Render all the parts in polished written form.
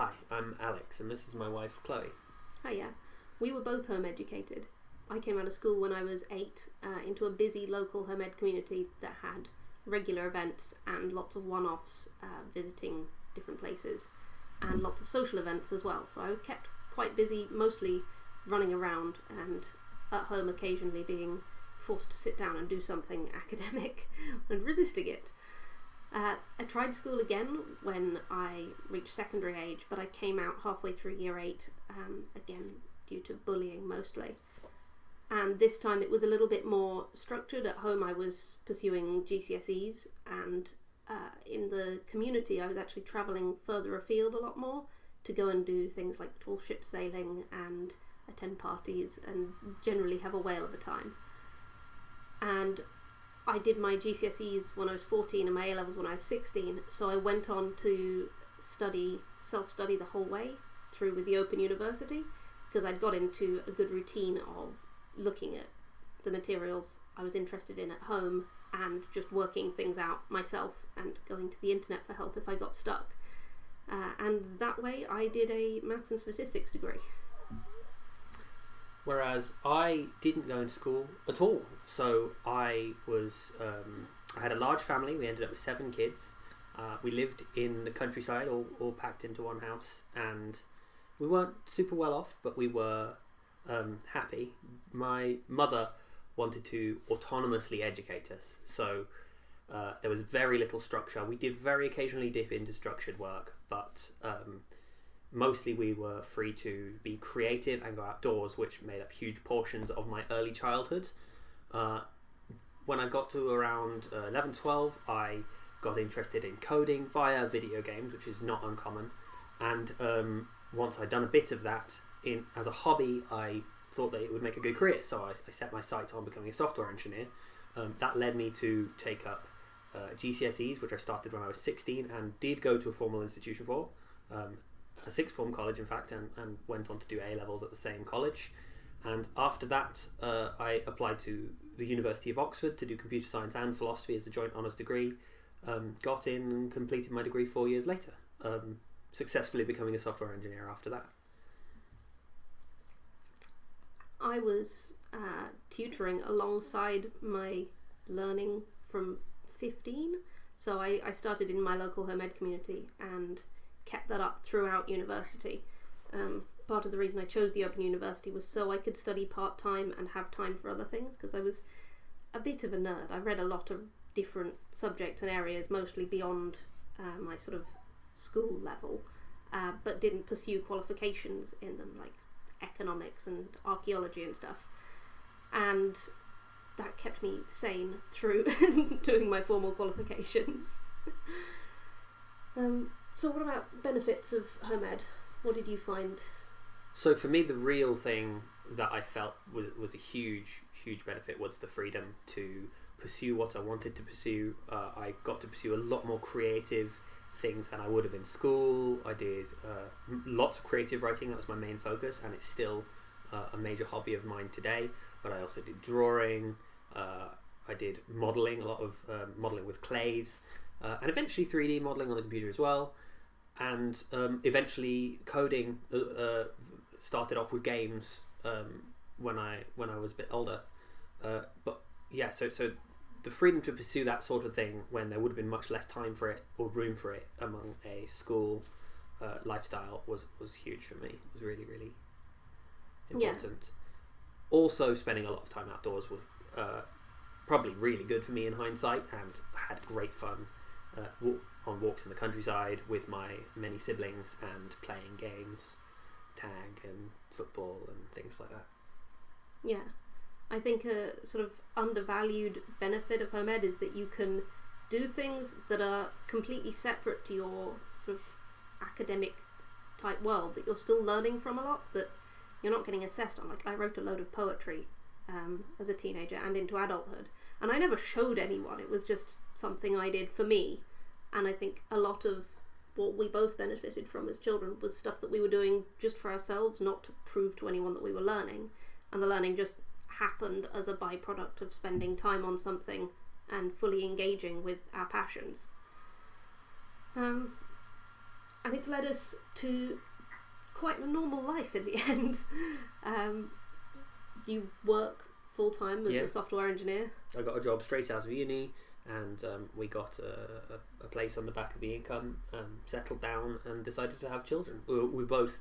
Hi, I'm Alex, and this is my wife, Chloe. Hiya. We were both home educated. I came out of school when I was 8 into a busy local home ed community that had regular events and lots of one-offs visiting different places and lots of social events as well. So I was kept quite busy, mostly running around and at home occasionally being forced to sit down and do something academic and resisting it. I tried school again when I reached secondary age, but I came out halfway through year 8, again due to bullying mostly. And this time it was a little bit more structured. At home I was pursuing GCSEs, and in the community I was actually travelling further afield a lot more to go and do things like tall ship sailing and attend parties and generally have a whale of a time. And I did my GCSEs when I was 14 and my A-levels when I was 16, so I went on to self-study the whole way through with the Open University, because I'd got into a good routine of looking at the materials I was interested in at home and just working things out myself and going to the internet for help if I got stuck. And that way I did a maths and statistics degree. Whereas I didn't go into school at all. So I had a large family. We ended up with 7 kids. We lived in the countryside, all packed into one house, and we weren't super well off, but we were happy. My mother wanted to autonomously educate us, so there was very little structure. We did very occasionally dip into structured work, but mostly we were free to be creative and go outdoors, which made up huge portions of my early childhood. When I got to around 11, 12, I got interested in coding via video games, which is not uncommon. And once I'd done a bit of that as a hobby, I thought that it would make a good career. So I set my sights on becoming a software engineer. That led me to take up GCSEs, which I started when I was 16 and did go to a formal institution for. A sixth form college, in fact, and went on to do A-levels at the same college. And after that, I applied to the University of Oxford to do computer science and philosophy as a joint honours degree. Got in and completed my degree 4 years later, successfully becoming a software engineer after that. I was tutoring alongside my learning from 15. So I started in my local home ed community and kept that up throughout university. Part of the reason I chose the Open University was so I could study part-time and have time for other things, because I was a bit of a nerd. I read a lot of different subjects and areas, mostly beyond my sort of school level, but didn't pursue qualifications in them, like economics and archaeology and stuff. And that kept me sane through doing my formal qualifications. So what about benefits of home ed? What did you find? So for me, the real thing that I felt was a huge benefit was the freedom to pursue what I wanted to pursue. I got to pursue a lot more creative things than I would have in school. I did lots of creative writing. That was my main focus, and it's still a major hobby of mine today. But I also did drawing. I did modelling, a lot of modelling with clays. And eventually 3D modelling on the computer as well, and eventually coding. Started off with games when I was a bit older, but yeah. So the freedom to pursue that sort of thing when there would have been much less time for it or room for it among a school lifestyle was huge for me. It was really important. Yeah. Also, spending a lot of time outdoors was probably really good for me in hindsight, and had great fun. On walks in the countryside with my many siblings and playing games, tag and football and things like that. Yeah, I think a sort of undervalued benefit of home ed is that you can do things that are completely separate to your sort of academic type world, that you're still learning from a lot, that you're not getting assessed on. Like, I wrote a load of poetry as a teenager and into adulthood, and I never showed anyone. It was just something I did for me. And I think a lot of what we both benefited from as children was stuff that we were doing just for ourselves, not to prove to anyone that we were learning. And the learning just happened as a byproduct of spending time on something and fully engaging with our passions. and it's led us to quite a normal life in the end. You work full time as a software engineer. I got a job straight out of uni, and we got a place on the back of the income, settled down, and decided to have children. We both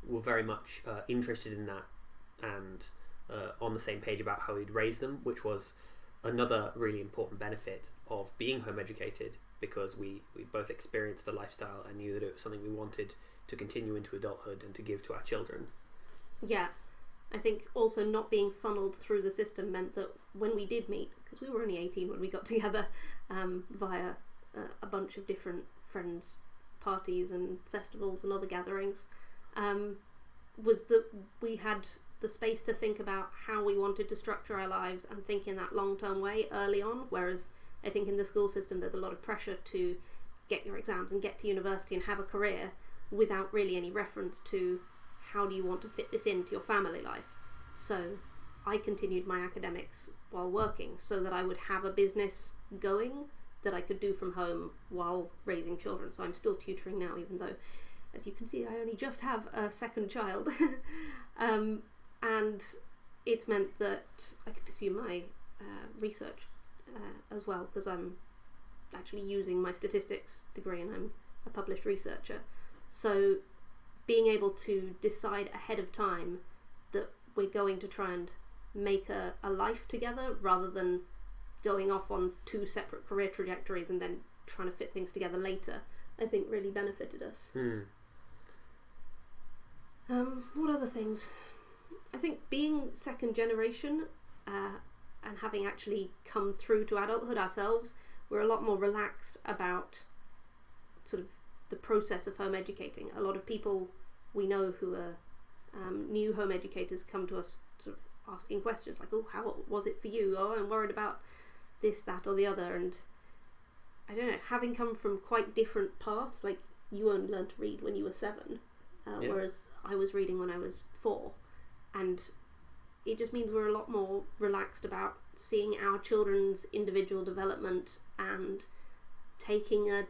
were very much interested in that, and on the same page about how we'd raise them, which was another really important benefit of being home educated, because we both experienced the lifestyle and knew that it was something we wanted to continue into adulthood and to give to our children. Yeah, I think also not being funneled through the system meant that when we did meet, because we were only 18 when we got together, via a bunch of different friends' parties and festivals and other gatherings, was that we had the space to think about how we wanted to structure our lives and think in that long-term way early on, whereas I think in the school system there's a lot of pressure to get your exams and get to university and have a career without really any reference to how do you want to fit this into your family life. So I continued my academics while working so that I would have a business going that I could do from home while raising children. So I'm still tutoring now, even though, as you can see, I only just have a second child. And it's meant that I could pursue my research as well, because I'm actually using my statistics degree and I'm a published researcher. So being able to decide ahead of time that we're going to try and make a life together rather than going off on two separate career trajectories and then trying to fit things together later, I think really benefited us. What other things? I think being second generation and having actually come through to adulthood ourselves, we're a lot more relaxed about sort of the process of home educating. A lot of people we know who are new home educators come to us sort of asking questions like, oh, how was it for you? Oh, I'm worried about this, that or the other. And I don't know, having come from quite different paths, like you only learned to read when you were 7, whereas I was reading when I was 4. And it just means we're a lot more relaxed about seeing our children's individual development and taking a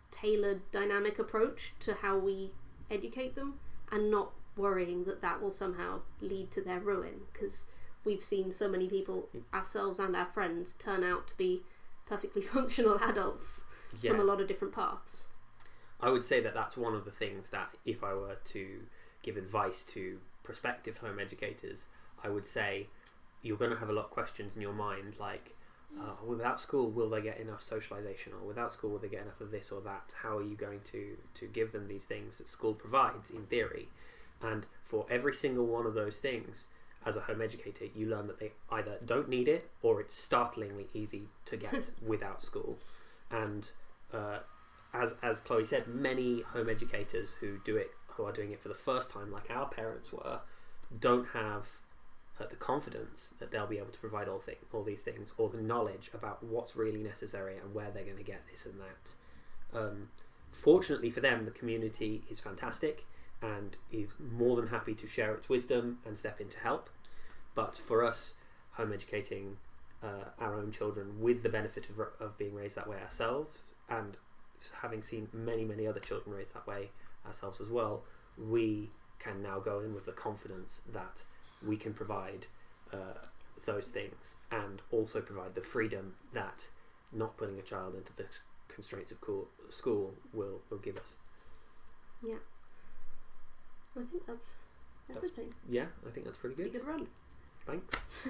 tailored dynamic approach to how we educate them, and not worrying that that will somehow lead to their ruin, because we've seen so many people, ourselves and our friends, turn out to be perfectly functional adults from a lot of different paths. I would say that that's one of the things that if I were to give advice to prospective home educators, I would say you're going to have a lot of questions in your mind like, without school will they get enough socialisation, or without school will they get enough of this or that? How are you going to give them these things that school provides in theory? And for every single one of those things, as a home educator, you learn that they either don't need it or it's startlingly easy to get without school. And as Chloe said, many home educators who are doing it for the first time, like our parents were, don't have the confidence that they'll be able to provide all these things, or the knowledge about what's really necessary and where they're going to get this and that. Fortunately for them, the community is fantastic and is more than happy to share its wisdom and step in to help. But for us, home educating our own children with the benefit of being raised that way ourselves, and having seen many other children raised that way ourselves as well, we can now go in with the confidence that we can provide those things, and also provide the freedom that not putting a child into the constraints of school will give us. Yeah, I think that's everything. I think that's pretty good. Pretty good run. Thanks.